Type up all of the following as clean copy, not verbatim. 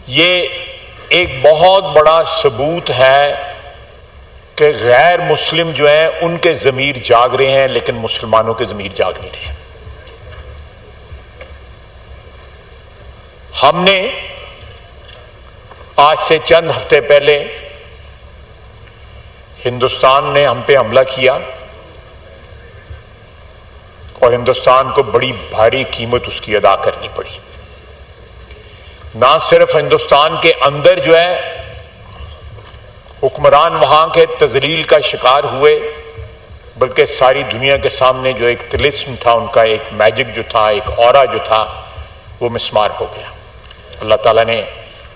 یہ ایک بہت بڑا ثبوت ہے کہ غیر مسلم جو ہیں ان کے ضمیر جاگ رہے ہیں لیکن مسلمانوں کے ضمیر جاگ نہیں رہے. ہم نے آج سے چند ہفتے پہلے ہندوستان نے ہم پہ حملہ کیا اور ہندوستان کو بڑی بھاری قیمت اس کی ادا کرنی پڑی. نہ صرف ہندوستان کے اندر جو ہے حکمران وہاں کے تذلیل کا شکار ہوئے، بلکہ ساری دنیا کے سامنے جو ایک طلسم تھا ان کا، ایک میجک جو تھا، ایک اورا جو تھا، وہ مسمار ہو گیا. اللہ تعالیٰ نے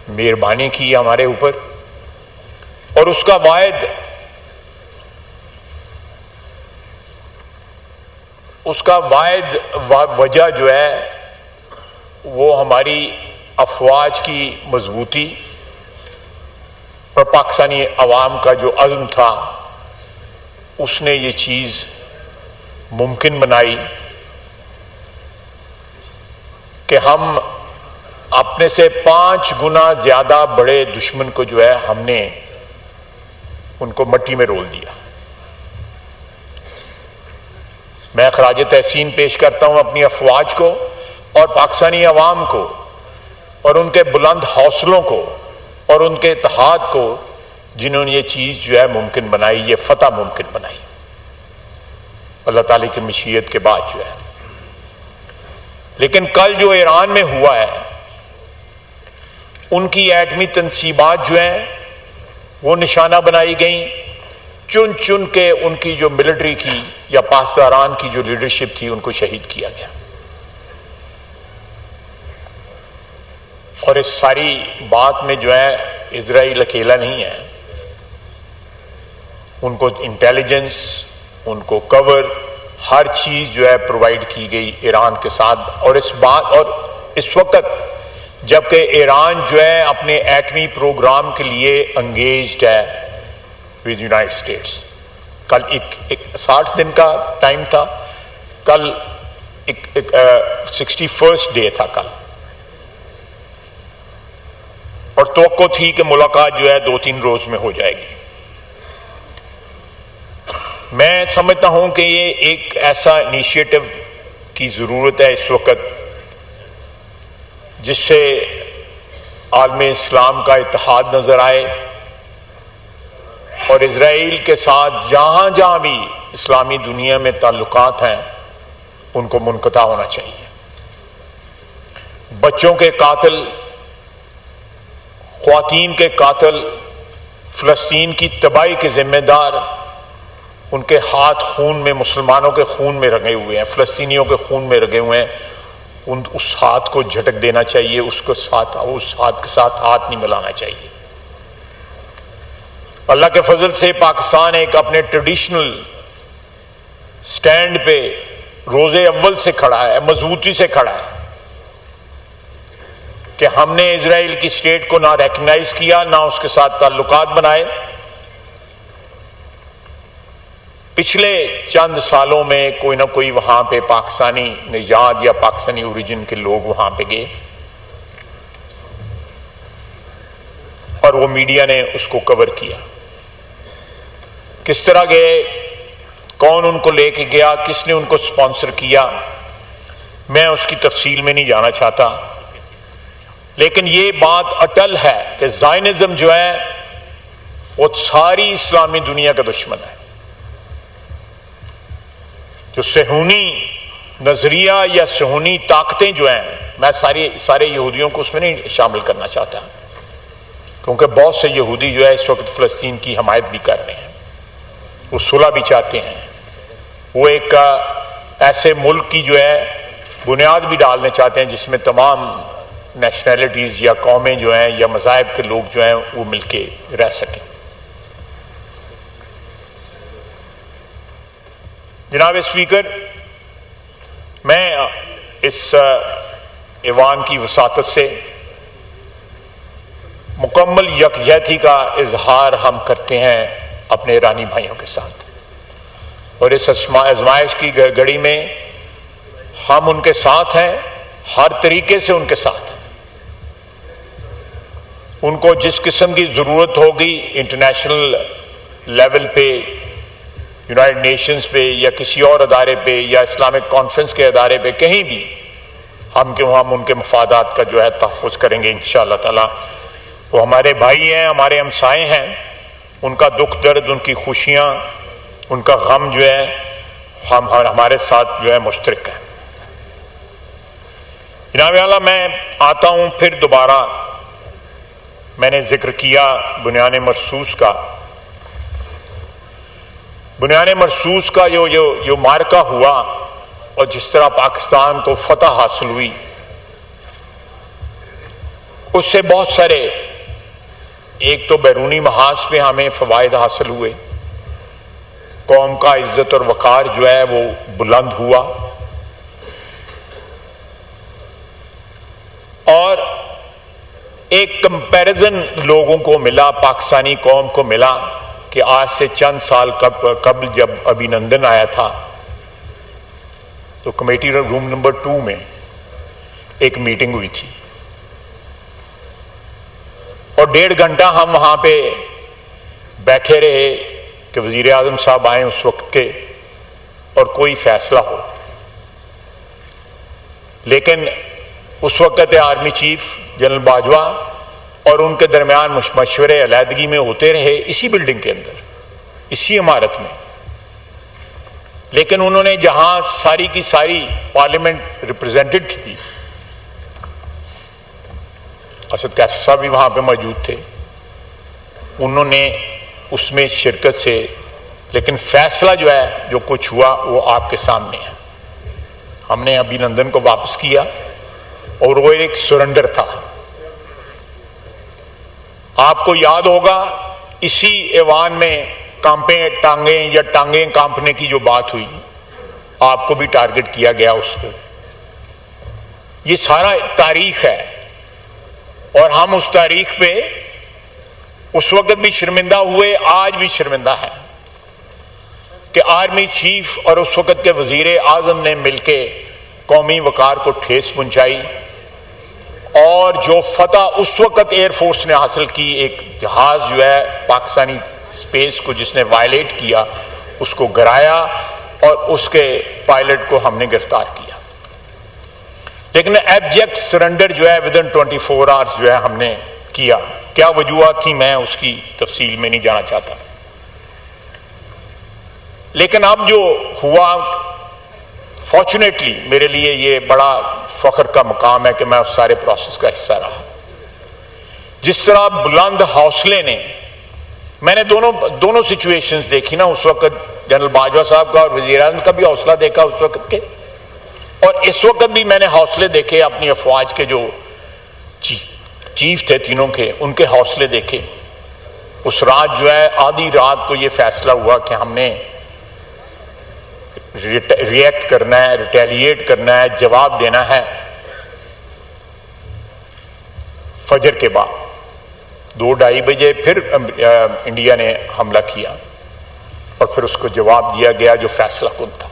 مہربانی کی ہمارے اوپر، اور اس کا واحد وجہ جو ہے وہ ہماری افواج کی مضبوطی اور پاکستانی عوام کا جو عزم تھا، اس نے یہ چیز ممکن بنائی کہ ہم اپنے سے 5 گنا زیادہ بڑے دشمن کو جو ہے ہم نے ان کو مٹی میں رول دیا. میں خراج تحسین پیش کرتا ہوں اپنی افواج کو اور پاکستانی عوام کو اور ان کے بلند حوصلوں کو اور ان کے اتحاد کو، جنہوں نے یہ چیز جو ہے ممکن بنائی، یہ فتح ممکن بنائی اللہ تعالی کی مشیت کے بعد جو ہے. لیکن کل جو ایران میں ہوا ہے، ان کی ایٹمی تنصیبات جو ہیں وہ نشانہ بنائی گئیں، چن چن کے ان کی جو ملٹری کی یا پاسداران کی جو لیڈرشپ تھی ان کو شہید کیا گیا. اور اس ساری بات میں جو ہے اسرائیل اکیلا نہیں ہے، ان کو انٹیلیجنس، ان کو کور، ہر چیز جو ہے پرووائڈ کی گئی ایران کے ساتھ. اور اس وقت جبکہ ایران جو ہے اپنے ایٹمی پروگرام کے لیے انگیجڈ ہے ود یونائٹڈ اسٹیٹس. کل ایک 60 دن کا ٹائم تھا، کل 61st ڈے تھا کل، اور توقع تھی کہ ملاقات جو ہے 2-3 روز میں ہو جائے گی. میں سمجھتا ہوں کہ یہ ایک ایسا انیشیٹو کی ضرورت ہے اس وقت جس سے عالم اسلام کا اتحاد نظر آئے، اور اسرائیل کے ساتھ جہاں جہاں بھی اسلامی دنیا میں تعلقات ہیں ان کو منقطع ہونا چاہیے. بچوں کے قاتل، خواتین کے قاتل، فلسطین کی تباہی کے ذمہ دار، ان کے ہاتھ خون میں، مسلمانوں کے خون میں رنگے ہوئے ہیں، فلسطینیوں کے خون میں رنگے ہوئے ہیں. اس ہاتھ کو جھٹک دینا چاہیے، اس ہاتھ کے ساتھ ہاتھ نہیں ملانا چاہیے. اللہ کے فضل سے پاکستان ایک اپنے ٹریڈیشنل سٹینڈ پہ روز اول سے کھڑا ہے، مضبوطی سے کھڑا ہے کہ ہم نے اسرائیل کی اسٹیٹ کو نہ ریکگنائز کیا، نہ اس کے ساتھ تعلقات بنائے. پچھلے چند سالوں میں کوئی نہ کوئی وہاں پہ پاکستانی نژاد یا پاکستانی اوریجن کے لوگ وہاں پہ گئے اور وہ میڈیا نے اس کو کور کیا. کس طرح گئے، کون ان کو لے کے گیا، کس نے ان کو سپانسر کیا، میں اس کی تفصیل میں نہیں جانا چاہتا. لیکن یہ بات اٹل ہے کہ زائنزم جو ہے وہ ساری اسلامی دنیا کا دشمن ہے. جو صہیونی نظریہ یا صہیونی طاقتیں جو ہیں، میں سارے یہودیوں کو اس میں نہیں شامل کرنا چاہتا، کیونکہ بہت سے یہودی جو ہے اس وقت فلسطین کی حمایت بھی کر رہے ہیں، وہ صلح بھی چاہتے ہیں، وہ ایک ایسے ملک کی جو ہے بنیاد بھی ڈالنا چاہتے ہیں جس میں تمام نیشنلٹیز یا قومیں جو ہیں یا مذاہب کے لوگ جو ہیں وہ مل کے رہ سکیں. جناب اسپیکر، میں اس ایوان کی وساطت سے مکمل یکجہتی کا اظہار ہم کرتے ہیں اپنے ایرانی بھائیوں کے ساتھ، اور اس آزمائش کی گھڑی میں ہم ان کے ساتھ ہیں، ہر طریقے سے ان کے ساتھ ہیں. ان کو جس قسم کی ضرورت ہوگی انٹرنیشنل لیول پہ، یونائٹڈ نیشنز پہ یا کسی اور ادارے پہ یا اسلامک کانفرنس کے ادارے پہ، کہیں بھی ہم ان کے مفادات کا جو ہے تحفظ کریں گے انشاءاللہ تعالیٰ۔ وہ ہمارے بھائی ہیں، ہمارے ہمسائے ہیں، ان کا دکھ درد، ان کی خوشیاں، ان کا غم جو ہے ہمارے ساتھ جو ہے مشترک ہے۔ جناب اعلیٰ، میں آتا ہوں پھر دوبارہ، میں نے ذکر کیا بنیان مرصوص کا۔ بنیان مرصوص کا جو معرکہ ہوا اور جس طرح پاکستان کو فتح حاصل ہوئی، اس سے بہت سارے، ایک تو بیرونی محاذ پہ ہمیں فوائد حاصل ہوئے، قوم کا عزت اور وقار جو ہے وہ بلند ہوا، اور ایک کمپیریزن لوگوں کو ملا، پاکستانی قوم کو ملا کہ آج سے چند سال قبل جب ابھینندن آیا تھا تو کمیٹی روم نمبر 2 میں ایک میٹنگ ہوئی تھی، اور 1.5 گھنٹہ ہم وہاں پہ بیٹھے رہے کہ وزیر اعظم صاحب آئیں اس وقت کے اور کوئی فیصلہ ہو۔ لیکن اس وقت آرمی چیف جنرل باجوہ اور ان کے درمیان مشورے علیحدگی میں ہوتے رہے، اسی بلڈنگ کے اندر، اسی عمارت میں۔ لیکن انہوں نے جہاں ساری کی ساری پارلیمنٹ ریپرزینٹڈ تھی، اسد کیسر صاحب بھی وہاں پہ موجود تھے، انہوں نے اس میں شرکت سے، لیکن فیصلہ جو ہے جو کچھ ہوا وہ آپ کے سامنے ہے۔ ہم نے ابھینندن کو واپس کیا، اور وہ ایک سرنڈر تھا۔ آپ کو یاد ہوگا اسی ایوان میں ٹانگیں کانپنے کی جو بات ہوئی، آپ کو بھی ٹارگٹ کیا گیا اس پہ۔ یہ سارا تاریخ ہے، اور ہم اس تاریخ پہ اس وقت بھی شرمندہ ہوئے، آج بھی شرمندہ ہیں کہ آرمی چیف اور اس وقت کے وزیر اعظم نے مل کے قومی وقار کو ٹھیس پہنچائی، اور جو فتح اس وقت ایئر فورس نے حاصل کی، ایک جہاز جو ہے پاکستانی اسپیس کو جس نے وائلیٹ کیا، اس کو گرایا اور اس کے پائلٹ کو ہم نے گرفتار کیا۔ لیکن ایبجیکٹ سرنڈر جو ہے ودن 24 آورز جو ہے ہم نے کیا۔ کیا وجوہات تھی میں اس کی تفصیل میں نہیں جانا چاہتا، لیکن اب جو ہوا، فارچونیٹلی میرے لیے یہ بڑا فخر کا مقام ہے کہ میں اس سارے پروسیس کا حصہ رہا۔ جس طرح بلند حوصلے نے، میں نے دونوں سچویشنز دیکھی نا، اس وقت جنرل باجوہ صاحب کا اور وزیر اعظم کا بھی حوصلہ دیکھا اس وقت کے، اور اس وقت بھی میں نے حوصلے دیکھے اپنی افواج کے جو چیف تھے تینوں کے، ان کے حوصلے دیکھے۔ اس رات جو ہے، آدھی رات کو یہ فیصلہ ہوا کہ ہم نے ریئیکٹ کرنا ہے، ریٹیلیٹ کرنا ہے، جواب دینا ہے۔ فجر کے بعد 2-2:30 بجے پھر انڈیا نے حملہ کیا، اور پھر اس کو جواب دیا گیا جو فیصلہ کن تھا۔